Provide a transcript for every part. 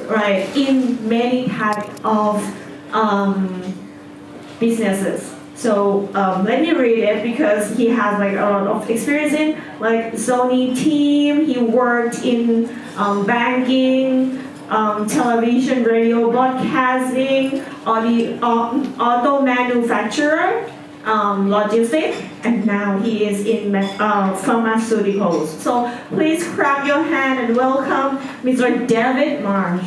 right, in many type of businesses. So let me read it because he has like a lot of experience in like Sony team. He worked in banking, television, radio, broadcasting, auto manufacturer, logistics, and now he is in pharmaceuticals. So please clap your hand and welcome Mr. David Marsh.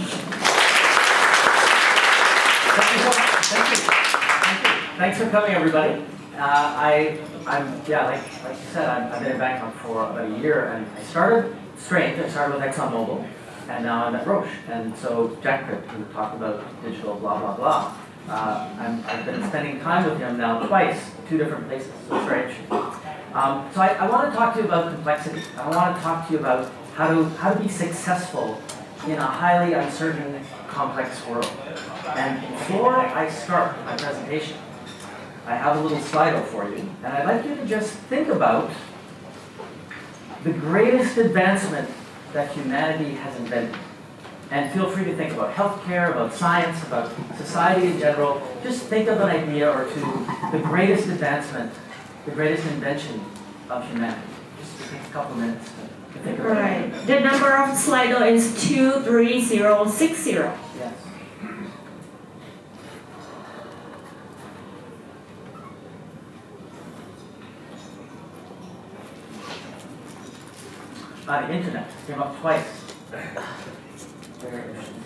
Thanks for coming, everybody. I'm like you said, I've been in Bangkok for about a year, and I started strange. I started with ExxonMobil, and now I'm at Roche. And so Jack Cripp, who talked about digital blah blah blah, I've been spending time with him now twice, 2 different places. So strange. So I want to talk to you about complexity. I want to talk to you about how to be successful in a highly uncertain, complex world. And before I start my presentation, I have a little Slido for you, and I'd like you to just think about the greatest advancement that humanity has invented. And feel free to think about healthcare, about science, about society in general. Just think of an idea or two, the greatest advancement, the greatest invention of humanity. Just take a couple minutes to think about it. Right. The number of Slido is 23060. Yes. The internet came up twice. Very interesting.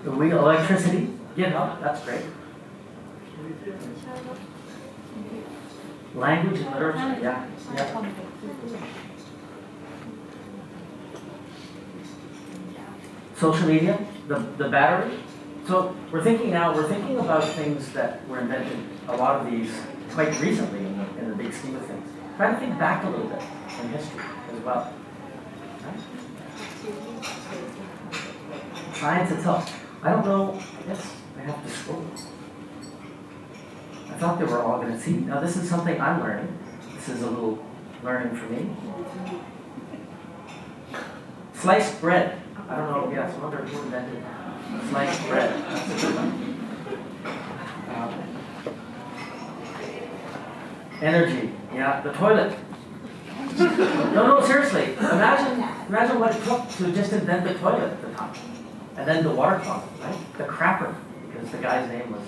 The wheel, electricity, GitHub, that's great. Language and literature, yeah. Social media, the battery. So we're thinking about things that were invented, a lot of these, quite recently in the big scheme of things. Try to think back a little bit in history as well. Right? Science itself. I don't know, I guess I have to scroll. I thought they were all going to see. Now this is something I'm learning. This is a little learning for me. Sliced bread. I don't know, yes, I wonder who invented sliced bread. That's a good one. Energy, yeah, the toilet. No, seriously. Imagine what it took to just invent the toilet at the time. And then the water closet, right? The crapper, because the guy's name was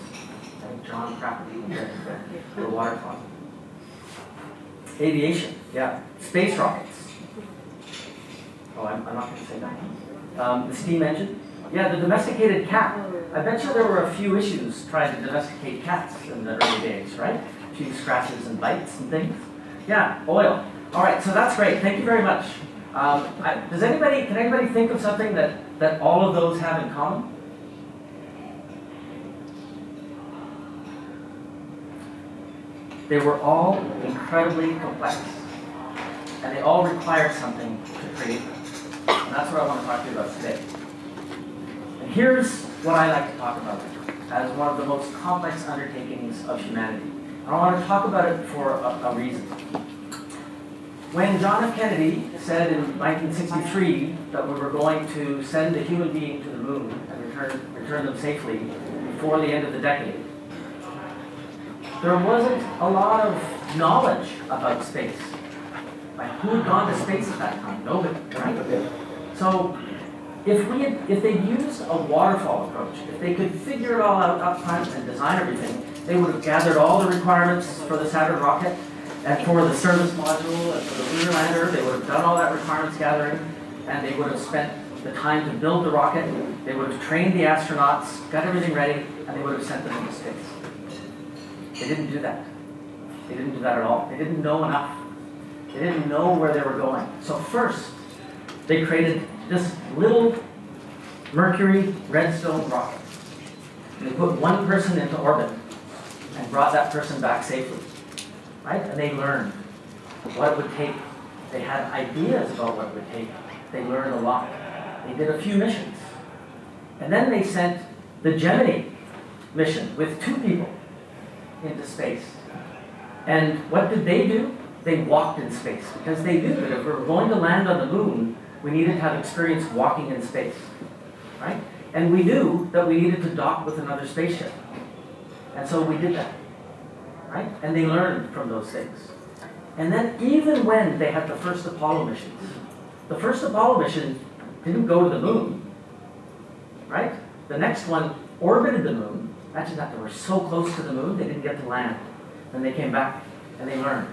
John Crapper, who invented the water closet. Aviation, yeah. Space rockets. Oh, I'm not going to say that. The steam engine. Yeah, the domesticated cat. I bet you there were a few issues trying to domesticate cats in the early days, right? A few scratches and bites and things. Yeah, oil. All right, so that's great. Thank you very much. Can anybody think of something that all of those have in common? They were all incredibly complex, and they all required something to create them. And that's what I want to talk to you about today. And here's what I like to talk about as one of the most complex undertakings of humanity. And I want to talk about it for a reason. When John F. Kennedy said in 1963 that we were going to send a human being to the moon and return them safely before the end of the decade, there wasn't a lot of knowledge about space. Like, who had gone to space at that time? Nobody, right? So if they used a waterfall approach, if they could figure it all out up front and design everything, they would have gathered all the requirements for the Saturn rocket and for the service module and for the lunar lander. They would have done all that requirements gathering, and they would have spent the time to build the rocket. They would have trained the astronauts, got everything ready, and they would have sent them into space. They didn't do that. They didn't do that at all. They didn't know enough. They didn't know where they were going. So first, they created this little Mercury redstone rocket. They put one person into orbit and brought that person back safely. Right? And they learned what it would take. They had ideas about what it would take. They learned a lot. They did a few missions. And then they sent the Gemini mission with 2 people into space. And what did they do? They walked in space, because they knew that if we were going to land on the moon, we needed to have experience walking in space, right? And we knew that we needed to dock with another spaceship. And so we did that, right? And they learned from those things. And then even when they had the first Apollo missions, the first Apollo mission didn't go to the moon, right? The next one orbited the moon. Imagine that, they were so close to the moon, they didn't get to land. Then they came back and they learned.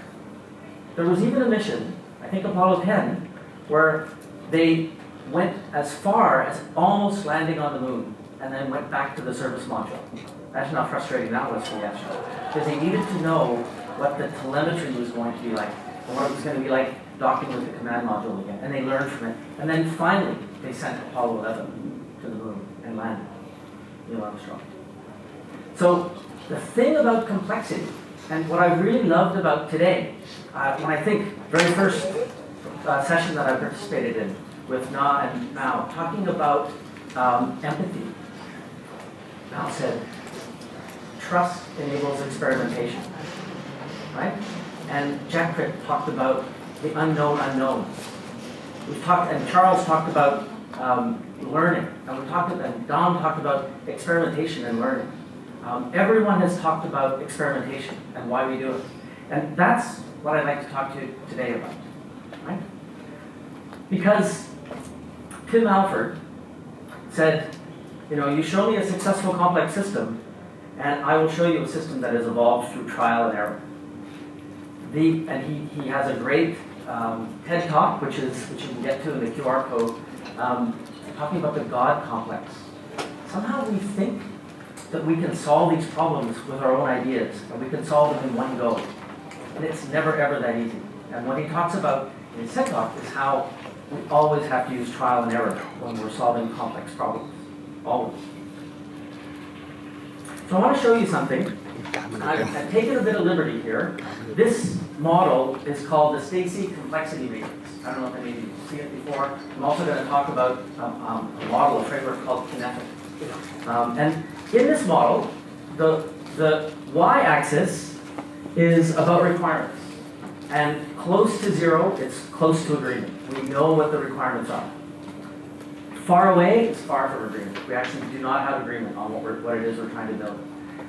There was even a mission, I think Apollo 10, where they went as far as almost landing on the moon and then went back to the service module. Imagine how frustrating that was for the astronauts. Because they needed to know what the telemetry was going to be like, and what it was going to be like docking with the command module again. And they learned from it. And then finally, they sent Apollo 11 to the moon and landed Neil Armstrong. So the thing about complexity, and what I really loved about today, when I think very first session that I participated in with Na and Mao, talking about empathy. Mao said, trust enables experimentation, right? And Jack Crick talked about the unknown unknowns. We talked, and Charles talked about learning, and Dom talked about experimentation and learning. Everyone has talked about experimentation and why we do it. And that's what I'd like to talk to you today about, right? Because Tim Alford said, you show me a successful complex system, and I will show you a system that has evolved through trial and error. And he has a great TED Talk, which you can get to in the QR code, talking about the God complex. Somehow we think that we can solve these problems with our own ideas, and we can solve them in one go. And it's never ever that easy. And what he talks about in his TED Talk is how we always have to use trial and error when we're solving complex problems. Always. So I want to show you something. I've taken a bit of liberty here. This model is called the Stacy complexity matrix. I don't know if any of you have seen it before. I'm also going to talk about a model, a framework called kinetic. And in this model, the y-axis is about requirements. And close to zero, it's close to agreement. We know what the requirements are. Far away is far from agreement. We actually do not have agreement on what it is we're trying to build.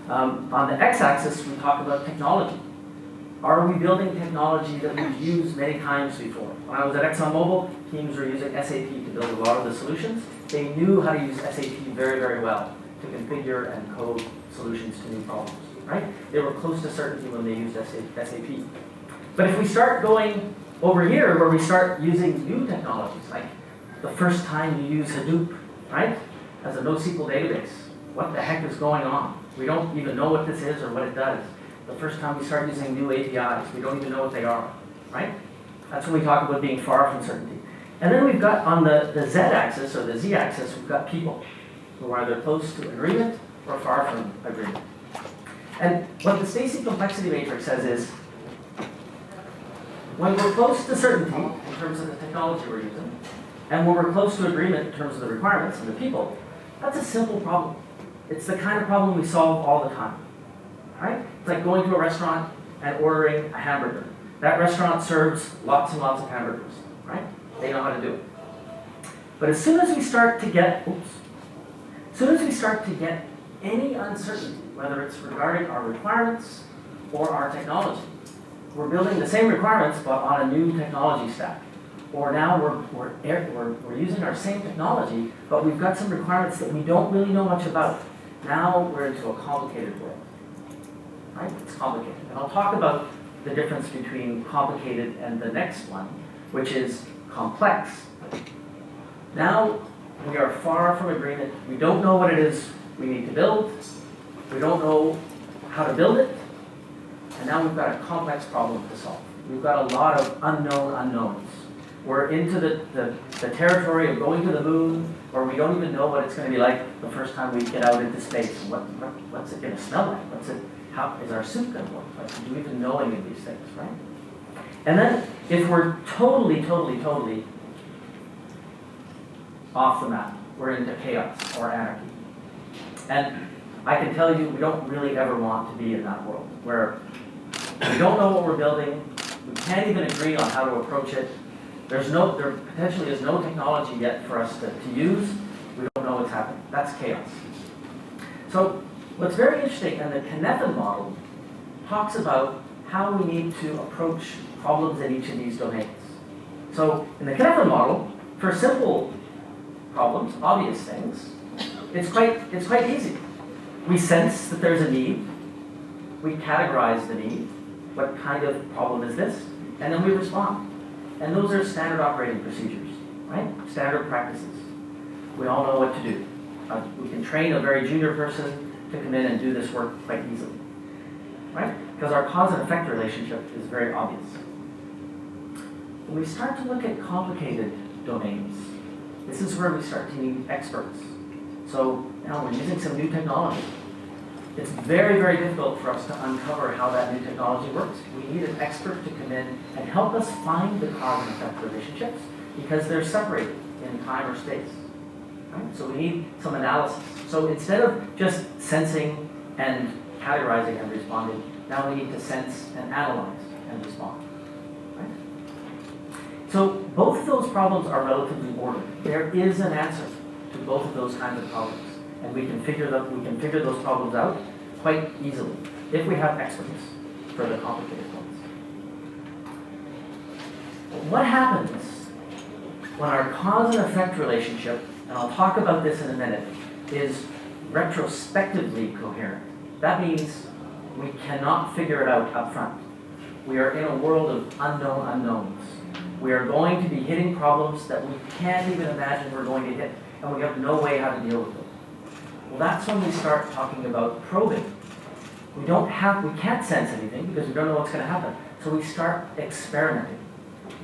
On the x-axis, we talk about technology. Are we building technology that we've used many times before? When I was at ExxonMobil, teams were using SAP to build a lot of the solutions. They knew how to use SAP very, very well to configure and code solutions to new problems, right? They were close to certainty when they used SAP. But if we start going over here, where we start using new technologies, like the first time you use Hadoop, right, as a NoSQL database, what the heck is going on? We don't even know what this is or what it does. The first time we start using new APIs, we don't even know what they are, right? That's when we talk about being far from certainty. And then we've got on the z-axis or the z-axis, we've got people who are either close to agreement or far from agreement. And what the Stacy complexity matrix says is, when we're close to certainty in terms of the technology we're using, and when we're close to agreement in terms of the requirements and the people, that's a simple problem. It's the kind of problem we solve all the time, right? It's like going to a restaurant and ordering a hamburger. That restaurant serves lots and lots of hamburgers, right? They know how to do it. But as soon as we start to get, any uncertainty, whether it's regarding our requirements or our technology, we're building the same requirements but on a new technology stack. Or now we're using our same technology, but we've got some requirements that we don't really know much about. Now we're into a complicated world, right? It's complicated. And I'll talk about the difference between complicated and the next one, which is complex. Now we are far from agreement. We don't know what it is we need to build. We don't know how to build it. And now we've got a complex problem to solve. We've got a lot of unknown unknowns. We're into the territory of going to the moon, or we don't even know what it's going to be like the first time we get out into space. What's it going to smell like? How is our soup going to look like? Do we even know any of these things, right? And then if we're totally off the map, we're into chaos or anarchy. And I can tell you, we don't really ever want to be in that world, where we don't know what we're building, we can't even agree on how to approach it, There potentially is no technology yet for us to use. We don't know what's happening. That's chaos. So what's very interesting, and the Kneffin model talks about how we need to approach problems in each of these domains. So in the Kneffin model, for simple problems, obvious things, it's quite easy. We sense that there's a need. We categorize the need. What kind of problem is this? And then we respond. And those are standard operating procedures, right? Standard practices. We all know what to do. We can train a very junior person to come in and do this work quite easily, right? Because our cause and effect relationship is very obvious. When we start to look at complicated domains, this is where we start to need experts. So now we're using some new technology. It's very, very difficult for us to uncover how that new technology works. We need an expert to come in and help us find the cause and effect relationships because they're separated in time or space. Right? So we need some analysis. So instead of just sensing and categorizing and responding, now we need to sense and analyze and respond. Right? So both of those problems are relatively ordered. There is an answer to both of those kinds of problems. And we can figure those problems out quite easily if we have experts for the complicated ones. What happens when our cause and effect relationship, and I'll talk about this in a minute, is retrospectively coherent? That means we cannot figure it out up front. We are in a world of unknown unknowns. We are going to be hitting problems that we can't even imagine we're going to hit, and we have no way how to deal with them. Well, that's when we start talking about probing. We can't sense anything because we don't know what's going to happen. So we start experimenting.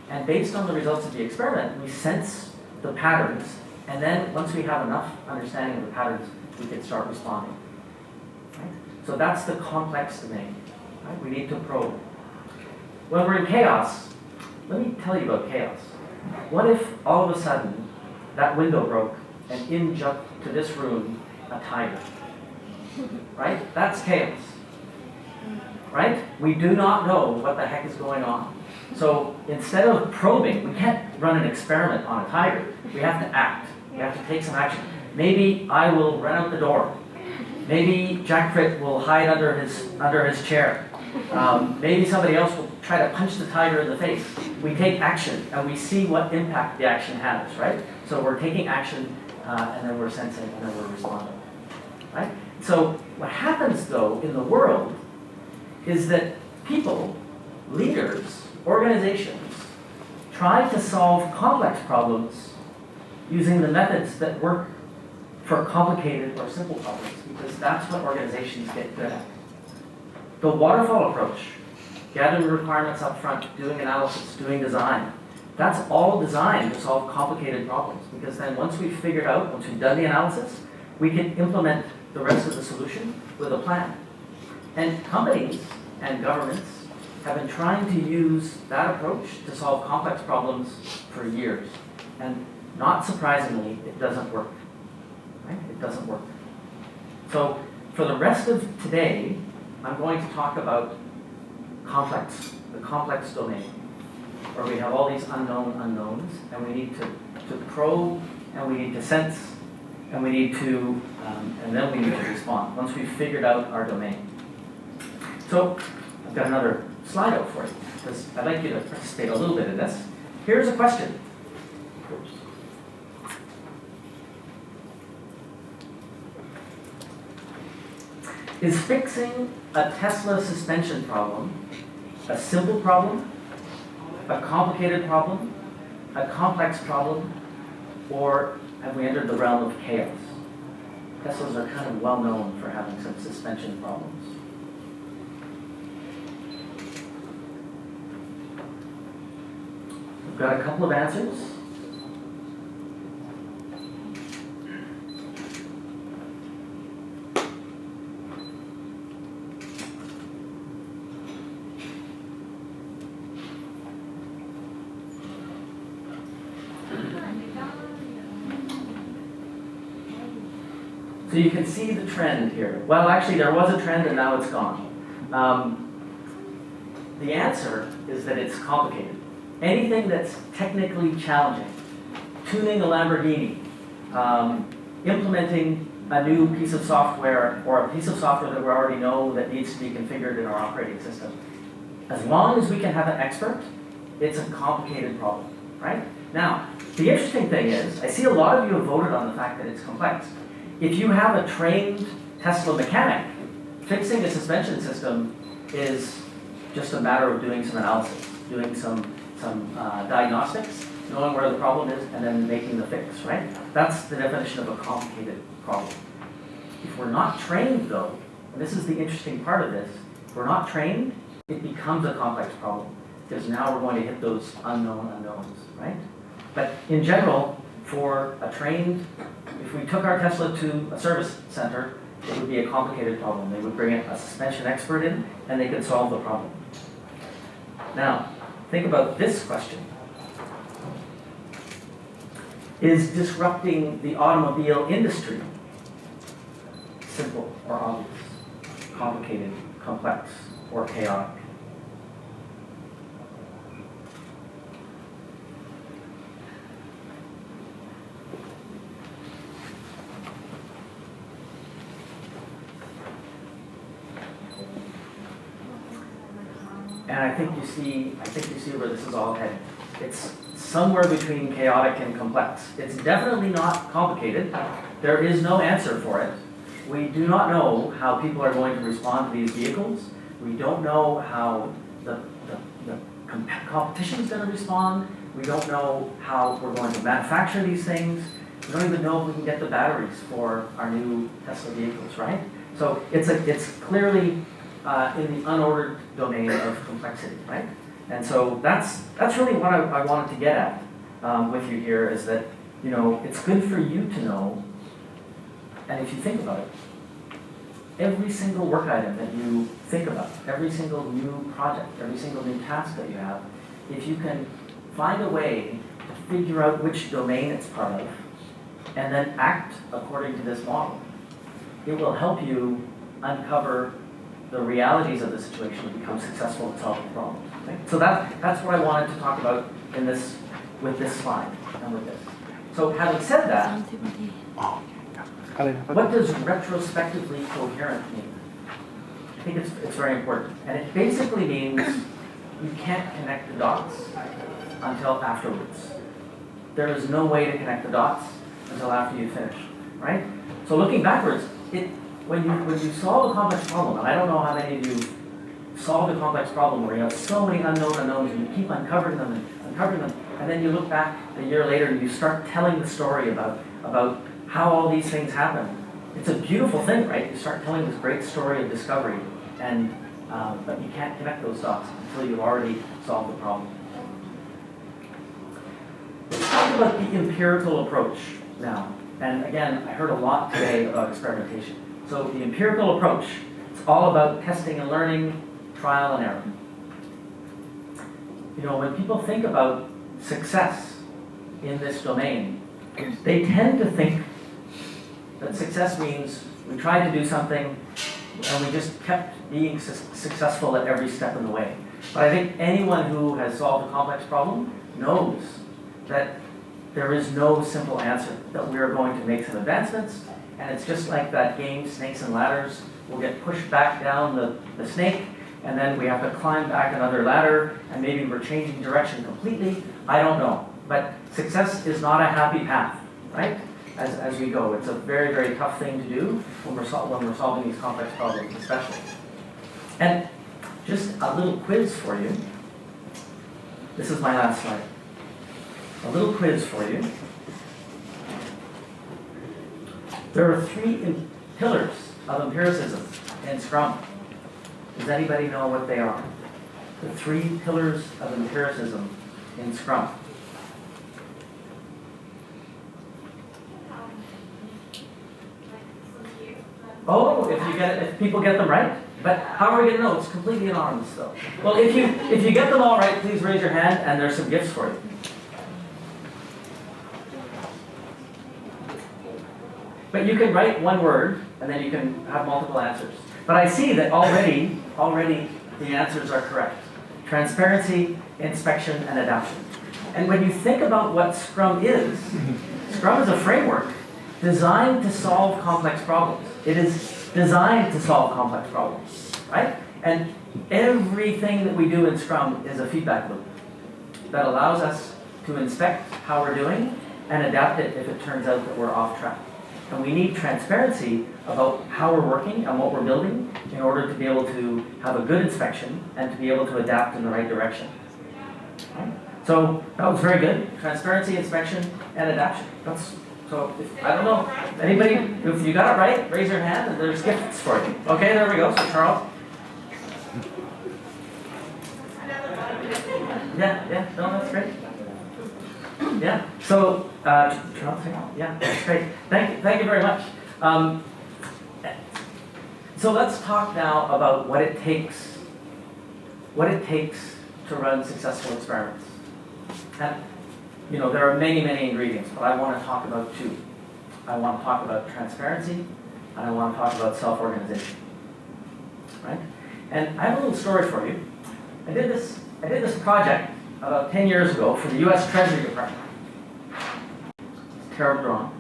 And based on the results of the experiment, we sense the patterns. And then once we have enough understanding of the patterns, we can start responding. Right? So that's the complex domain. Right? We need to probe. When we're in chaos, let me tell you about chaos. What if all of a sudden that window broke and in jumped to this room a tiger? Right? That's chaos. Right? We do not know what the heck is going on. So instead of probing, we can't run an experiment on a tiger. We have to act. We have to take some action. Maybe I will run out the door. Maybe Jack Pritt will hide under his chair. Maybe somebody else will try to punch the tiger in the face. We take action and we see what impact the action has, right? So we're taking action and then we're sensing and then we're responding, right? So what happens though in the world is that people, leaders, organizations try to solve complex problems using the methods that work for complicated or simple problems because that's what organizations get good at. The waterfall approach, gathering requirements up front, doing analysis, doing design, that's all designed to solve complicated problems because then once we've done the analysis, we can implement the rest of the solution with a plan. And companies and governments have been trying to use that approach to solve complex problems for years. And not surprisingly, it doesn't work. Right? It doesn't work. So for the rest of today, I'm going to talk about the complex domain, where we have all these unknown unknowns, and we need to probe, and we need to sense, and we need to, and then we need to respond once we've figured out our domain. So I've got another slide out for you, because I'd like you to participate a little bit in this. Here's a question. Is fixing a Tesla suspension problem a simple problem, a complicated problem, a complex problem, or have we entered the realm of chaos? Teslas are kind of well known for having some suspension problems. We've got a couple of answers. So you can see the trend here. Well, actually, there was a trend and now it's gone. The answer is that it's complicated. anything that's technically challenging, tuning a Lamborghini, implementing a new piece of software or a piece of software that we already know that needs to be configured in our operating system. As long as we can have an expert, it's a complicated problem, right? Now, the interesting thing is, I see a lot of you have voted on the fact that it's complex. If you have a trained Tesla mechanic, fixing a suspension system is just a matter of doing some analysis, doing some diagnostics, knowing where the problem is, and then making the fix, right? That's the definition of a complicated problem. If we're not trained, though, and this is the interesting part of this, if we're not trained, it becomes a complex problem, because now we're going to hit those unknown unknowns, right? But in general, for a trained, if we took our Tesla to a service center, it would be a complicated problem. They would bring a suspension expert in, and they could solve the problem. Now, think about this question. Is disrupting the automobile industry simple or obvious, complicated, complex, or chaotic? And I think you see where this is all headed. It's somewhere between chaotic and complex. It's definitely not complicated. There is no answer for it. We do not know how people are going to respond to these vehicles. We don't know how the competition is going to respond. We don't know how we're going to manufacture these things. We don't even know if we can get the batteries for our new Tesla vehicles, right? So it's clearly in the unordered domain of complexity, right? And so that's really what I wanted to get at with you here, is that, you know, it's good for you to know, and if you think about it, every single work item that you think about, every single new project, every single new task that you have, if you can find a way to figure out which domain it's part of, and then act according to this model, it will help you uncover the realities of the situation and become successful at solving problems. Okay? So that's what I wanted to talk about in this, with this slide and with this. So having said that, what does retrospectively coherent mean? I think it's very important. And it basically means you can't connect the dots until afterwards. There is no way to connect the dots until after you finish, right? So looking backwards, when you solve a complex problem, and I don't know how many of you solved a complex problem where you have so many unknown unknowns and you keep uncovering them, and then you look back a year later and you start telling the story about how all these things happen. It's a beautiful thing, right? You start telling this great story of discovery, and but you can't connect those dots until you've already solved the problem. Let's talk about the empirical approach now. And again, I heard a lot today about experimentation. So the empirical approach, it's all about testing and learning, trial and error. You know, when people think about success in this domain, they tend to think that success means we tried to do something and we just kept being successful at every step in the way. But I think anyone who has solved a complex problem knows that there is no simple answer, that we are going to make some advancements, and it's just like that game, Snakes and Ladders. We'll get pushed back down the snake, and then we have to climb back another ladder, and maybe we're changing direction completely. I don't know. But success is not a happy path, right? As we go. It's a very, very tough thing to do when we're solving these complex problems, especially. And just a little quiz for you. This is my last slide. A little quiz for you. There are 3 pillars of empiricism in Scrum. Does anybody know what they are? The 3 pillars of empiricism in Scrum. Oh, if people get them right? But how are we going to know? It's completely anonymous, though. Well, if you get them all right, please raise your hand, and there's some gifts for you. But you can write one word, and then you can have multiple answers. But I see that already the answers are correct. Transparency, inspection, and adaptation. And when you think about what Scrum is a framework designed to solve complex problems. It is designed to solve complex problems, right? And everything that we do in Scrum is a feedback loop that allows us to inspect how we're doing and adapt it if it turns out that we're off track. And we need transparency about how we're working and what we're building in order to be able to have a good inspection and to be able to adapt in the right direction. Right? So that was very good. Transparency, inspection, and adaptation. So I don't know, anybody, if you got it right, raise your hand and there's gifts for you. Okay, there we go. So Charles. Yeah, no, that's great. Yeah, so, Charles, yeah, that's great. Thank you very much. So let's talk now about what it takes to run successful experiments. And, there are many, many ingredients, but I want to talk about two. I want to talk about transparency, and I want to talk about self-organization. Right? And I have a little story for you. I did this project about 10 years ago for the U.S. Treasury Department. It's terrible drawing.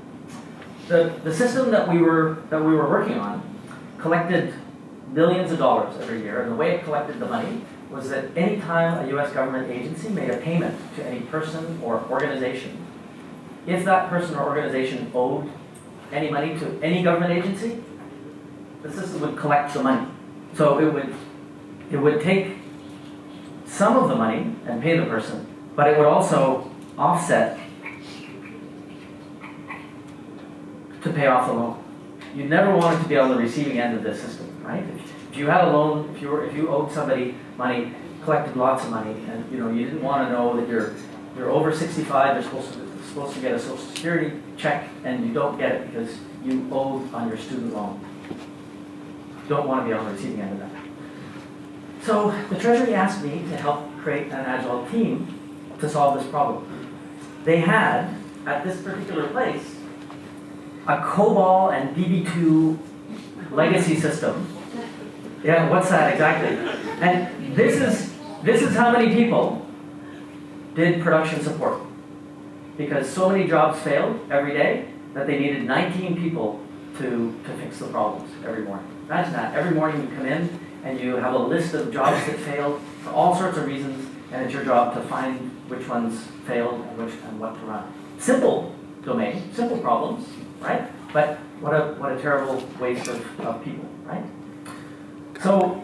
The system that we were working on collected millions of dollars every year, and the way it collected the money was that any time a U.S. government agency made a payment to any person or organization, if that person or organization owed any money to any government agency, the system would collect the money. So it would take some of the money and pay the person, but it would also offset to pay off the loan. You never wanted to be on the receiving end of this system, right? If you had a loan, if you owed somebody money, collected lots of money, and you didn't want to know that you're over 65, you're supposed to get a Social Security check, and you don't get it because you owed on your student loan. You don't want to be on the receiving end of that. So the Treasury asked me to help create an Agile team to solve this problem. They had, at this particular place, a COBOL and DB2 legacy system. Yeah, what's that exactly? And this is how many people did production support. Because so many jobs failed every day that they needed 19 people to fix the problems every morning. Imagine that. Every morning you come in and you have a list of jobs that failed for all sorts of reasons, and it's your job to find which ones failed and what to run. Simple domain, simple problems, right? But what a terrible waste of people, right? So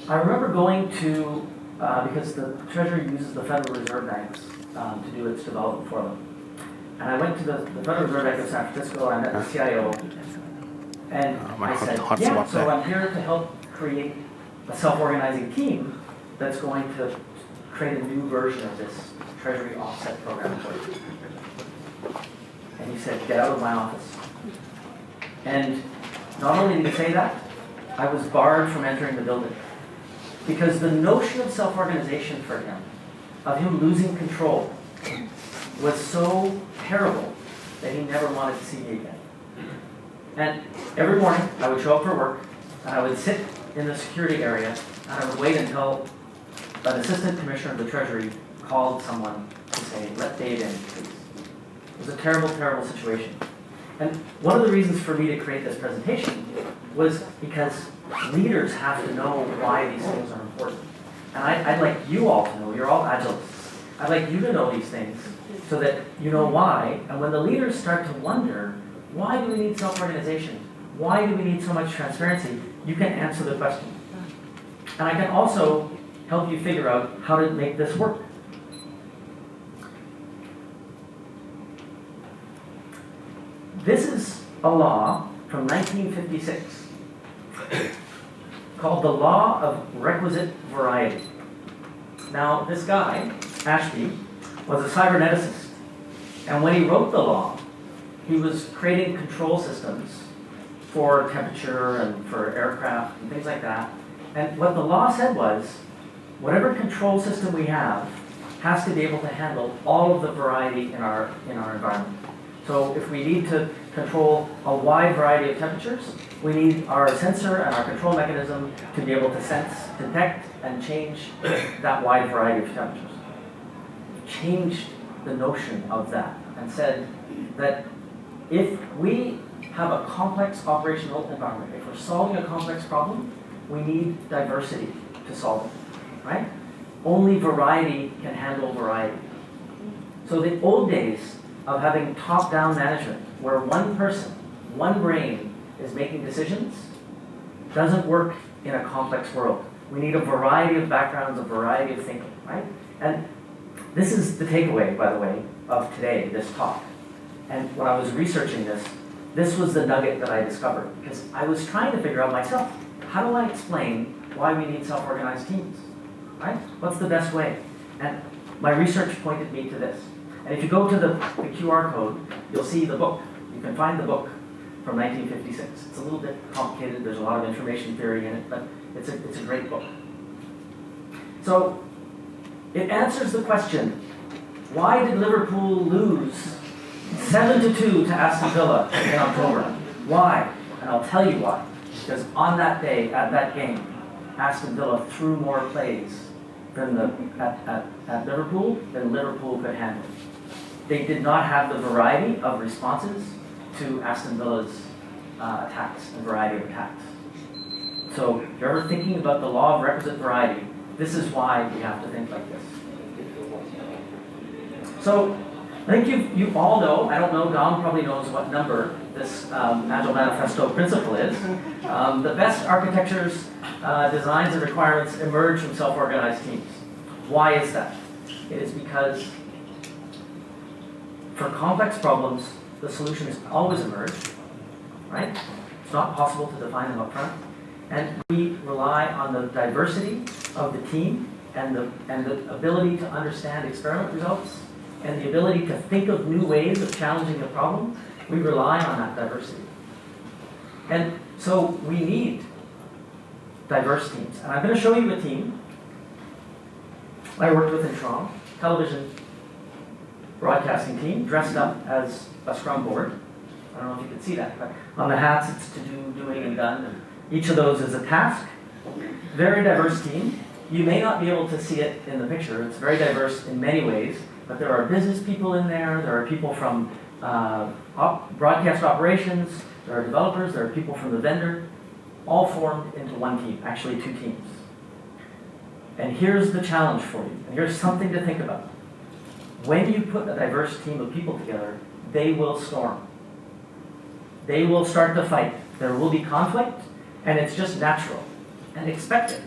I remember going to, because the Treasury uses the Federal Reserve banks to do its development for them. And I went to the Federal Reserve Bank of San Francisco, and I met the CIO, and I said, yeah, so I'm here to help create a self-organizing team that's going to create a new version of this Treasury offset program for you. And he said, get out of my office. And not only did he say that, I was barred from entering the building. Because the notion of self-organization for him, of him losing control, was so terrible that he never wanted to see me again. And every morning, I would show up for work, and I would sit in the security area, and I would wait until an assistant commissioner of the Treasury called someone to say, let Dave in, please. It was a terrible, terrible situation. And one of the reasons for me to create this presentation was because leaders have to know why these things are important. And I'd like you all to know, you're all Agilists. I'd like you to know these things so that you know why. And when the leaders start to wonder, why do we need self-organization? Why do we need so much transparency? You can answer the question. And I can also help you figure out how to make this work. This is a law from 1956 called the Law of Requisite Variety. Now, this guy, Ashby, was a cyberneticist. And when he wrote the law, he was creating control systems for temperature and for aircraft and things like that. And what the law said was, whatever control system we have has to be able to handle all of the variety in our environment. So if we need to control a wide variety of temperatures, we need our sensor and our control mechanism to be able to sense, detect, and change that wide variety of temperatures. changed the notion of that and said that if we have a complex operational environment, if we're solving a complex problem, we need diversity to solve it, right? Only variety can handle variety. So the old days of having top-down management, where one person, one brain is making decisions, doesn't work in a complex world. We need a variety of backgrounds, a variety of thinking, right? And this is the takeaway, by the way, of today, this talk. And when I was researching this, this was the nugget that I discovered, because I was trying to figure out myself, how do I explain why we need self-organized teams, right? What's the best way? And my research pointed me to this. And if you go to the QR code, you'll see the book. You can find the book from 1956. It's a little bit complicated. There's a lot of information theory in it, but it's a great book. So it answers the question, why did Liverpool lose 7-2 to Aston Villa in October? Why? And I'll tell you why. Because on that day, at that game, Aston Villa threw more plays than at Liverpool than Liverpool could handle. They did not have the variety of responses to Aston Villa's attacks and variety of attacks. So if you're ever thinking about the law of requisite variety, this is why we have to think like this. So I think you all know, I don't know, Dom probably knows what number this Agile Manifesto Principle is. The best architectures, designs, and requirements emerge from self-organized teams. Why is that? It is because for complex problems, the solutions always emerge, right? It's not possible to define them up front. And we rely on the diversity of the team and the ability to understand experiment results and the ability to think of new ways of challenging the problem. We rely on that diversity. And so we need diverse teams. And I'm going to show you a team I worked with in Toronto, television broadcasting team, dressed up as a scrum board. I don't know if you can see that, but on the hats it's to do, doing, and done. And each of those is a task. Very diverse team. You may not be able to see it in the picture. It's very diverse in many ways, but there are business people in there. There are people from broadcast operations. There are developers. There are people from the vendor, all formed into one team, actually two teams. And here's the challenge for you. And here's something to think about. When you put a diverse team of people together, they will storm. They will start to fight. There will be conflict, and it's just natural and expected.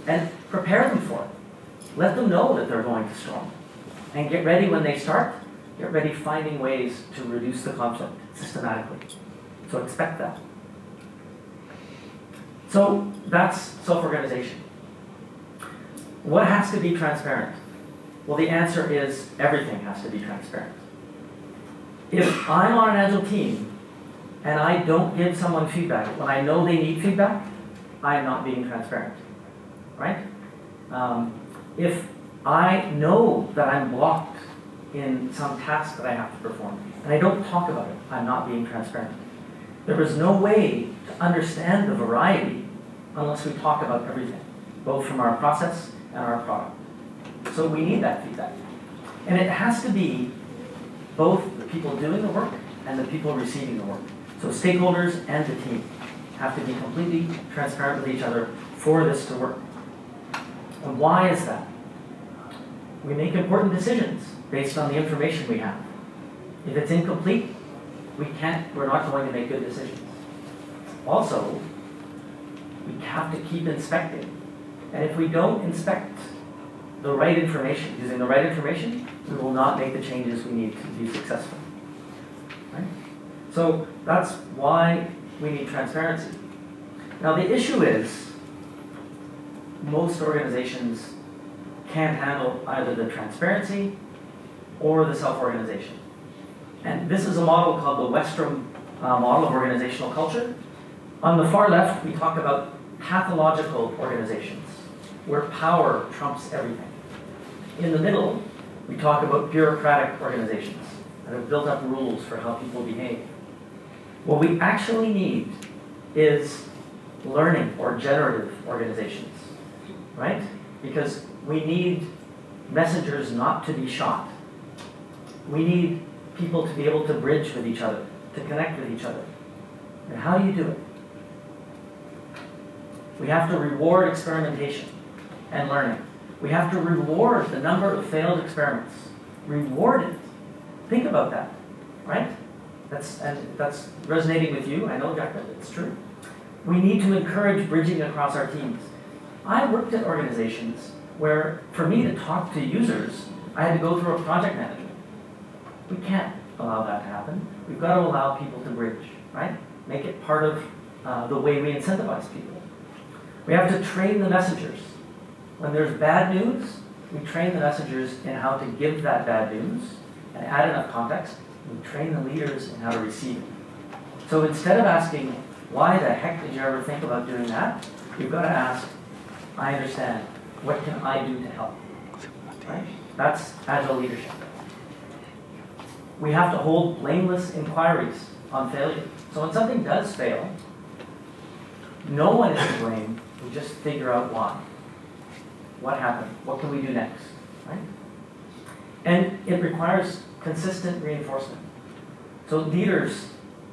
And prepare them for it. Let them know that they're going to storm. And get ready when they start. Get ready finding ways to reduce the conflict systematically. So expect that. So that's self-organization. What has to be transparent? Well, the answer is everything has to be transparent. If I'm on an Agile team and I don't give someone feedback when I know they need feedback, I am not being transparent, right? If I know that I'm blocked in some task that I have to perform and I don't talk about it, I'm not being transparent. There is no way to understand the variety unless we talk about everything, both from our process and our product. So we need that feedback. And it has to be both the people doing the work and the people receiving the work. So stakeholders and the team have to be completely transparent with each other for this to work. And why is that? We make important decisions based on the information we have. If it's incomplete, we're not going to make good decisions. Also, we have to keep inspecting. And if we don't inspect the right information, using the right information, we will not make the changes we need to be successful. Right? So that's why we need transparency. Now the issue is, most organizations can't handle either the transparency or the self-organization. And this is a model called the Western model of organizational culture. On the far left, we talk about pathological organizations, where power trumps everything. In the middle, we talk about bureaucratic organizations that have built up rules for how people behave. What we actually need is learning or generative organizations, right? Because we need messengers not to be shot. We need people to be able to bridge with each other, to connect with each other. And how do you do it? We have to reward experimentation and learning. We have to reward the number of failed experiments. Reward it. Think about that, right? That's resonating with you. I know, Jack, that it's true. We need to encourage bridging across our teams. I worked at organizations where, for me to talk to users, I had to go through a project manager. We can't allow that to happen. We've got to allow people to bridge, right? Make it part of the way we incentivize people. We have to train the messengers. When there's bad news, we train the messengers in how to give that bad news and add enough context. We train the leaders in how to receive it. So instead of asking, why the heck did you ever think about doing that? You've got to ask, I understand. What can I do to help? Right? That's Agile leadership. We have to hold blameless inquiries on failure. So when something does fail, no one is to blame. We just figure out why. What happened? What can we do next? Right? And it requires consistent reinforcement. So leaders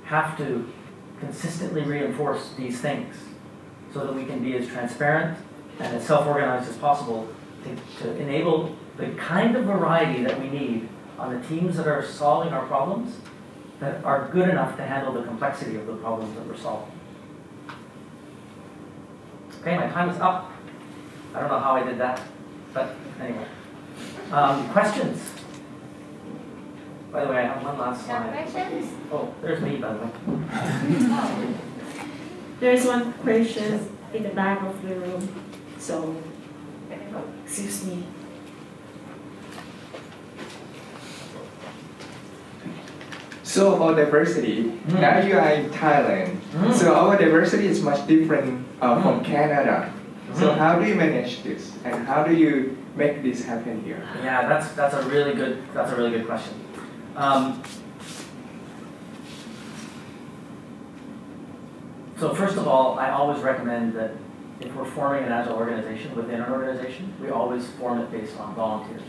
have to consistently reinforce these things so that we can be as transparent and as self-organized as possible to enable the kind of variety that we need on the teams that are solving our problems that are good enough to handle the complexity of the problems that we're solving. Okay, my time is up. I don't know how I did that, but anyway. Questions? By the way, I have one last slide. Questions? Oh, there's me, by the way. There's one question in the back of the room. So, excuse me. So about diversity, now you are in Thailand. So our diversity is much different from Canada. So how do you manage this, and how do you make this happen here? Yeah, that's a really good question. So first of all, I always recommend that if we're forming an Agile organization within an organization, we always form it based on volunteers.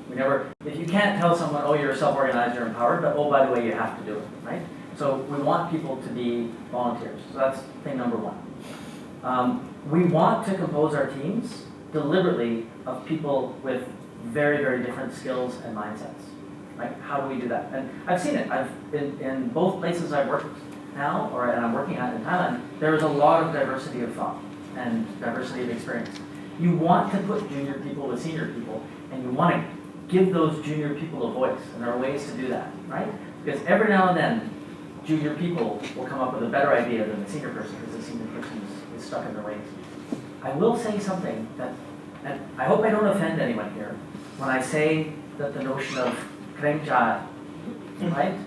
We never, if you can't tell someone, oh, you're self-organized, you're empowered, but oh, by the way, you have to do it, right? So we want people to be volunteers. So that's thing number one. We want to compose our teams deliberately of people with very, very different skills and mindsets, right? How do we do that? And I've seen it. In both places I've worked now, and I'm working at in Thailand, there is a lot of diversity of thought and diversity of experience. You want to put junior people with senior people, and you want to give those junior people a voice, and there are ways to do that, right? Because every now and then, junior people will come up with a better idea than the senior person, because the senior person is stuck in their ways. I will say something that, and I hope I don't offend anyone here, when I say that the notion of krengja, right?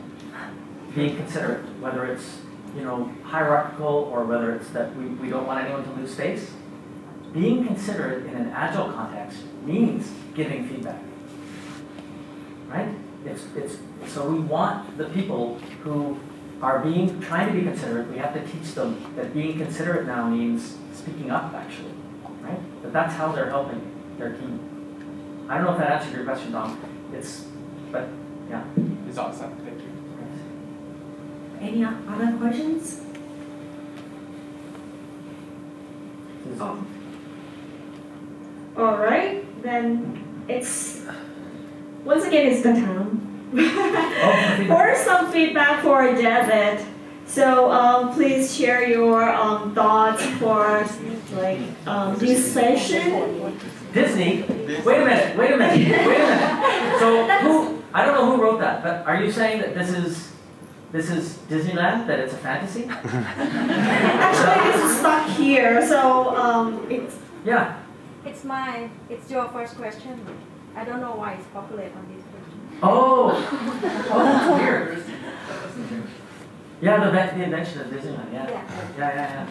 Being considerate, whether it's hierarchical or whether it's that we don't want anyone to lose space. Being considerate in an Agile context means giving feedback, right? So we want the people who are trying to be considerate, we have to teach them that being considerate now means speaking up, actually, right? That's how they're helping their team. I don't know if that answered your question, Dom. But yeah. It's awesome. Thank you. Any other questions? All right, then once again it's the time for some feedback for David. So please share your thoughts for this session. Disney? Wait a minute. So I don't know who wrote that, but are you saying that this is Disneyland, that it's a fantasy? Actually, this is stuck here, so it's... Yeah. It's your first question. I don't know why it's populated on this question. Oh, that's weird. Yeah, the invention of Disneyland, yeah.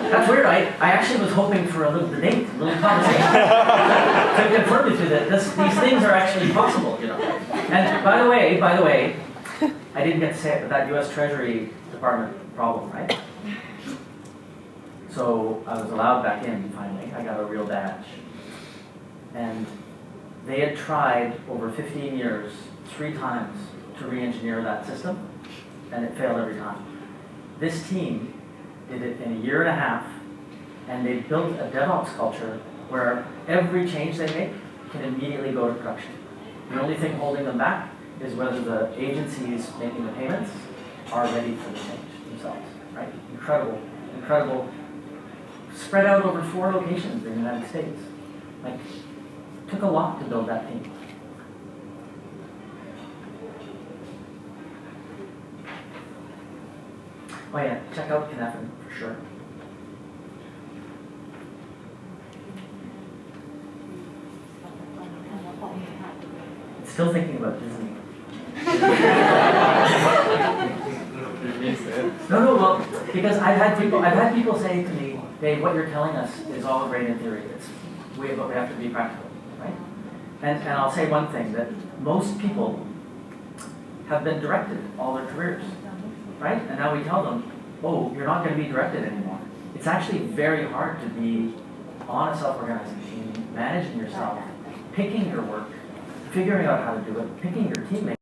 That's weird. I actually was hoping for a little debate, a little conversation to confirm with you that these things are actually possible, And by the way, I didn't get to say it, but that U.S. Treasury Department problem, right? So I was allowed back in finally. I got a real badge. And they had tried over 15 years, 3 times, to re-engineer that system, and it failed every time. This team did it in a year and a half, and they built a DevOps culture where every change they make can immediately go to production. The only thing holding them back is whether the agencies making the payments are ready for the change themselves, right? Incredible, incredible. Spread out over 4 locations in the United States. Like, took a lot to build that team. Oh yeah, check out Kinefin for sure. Still thinking about Disney. No, well, because I've had people say to me, "Dave, what you're telling us is all great in theory. But we have to be practical, right?" And I'll say one thing, that most people have been directed all their careers, right? And now we tell them, "Oh, you're not going to be directed anymore." It's actually very hard to be on a self-organizing team, managing yourself, picking your work, figuring out how to do it, picking your teammates.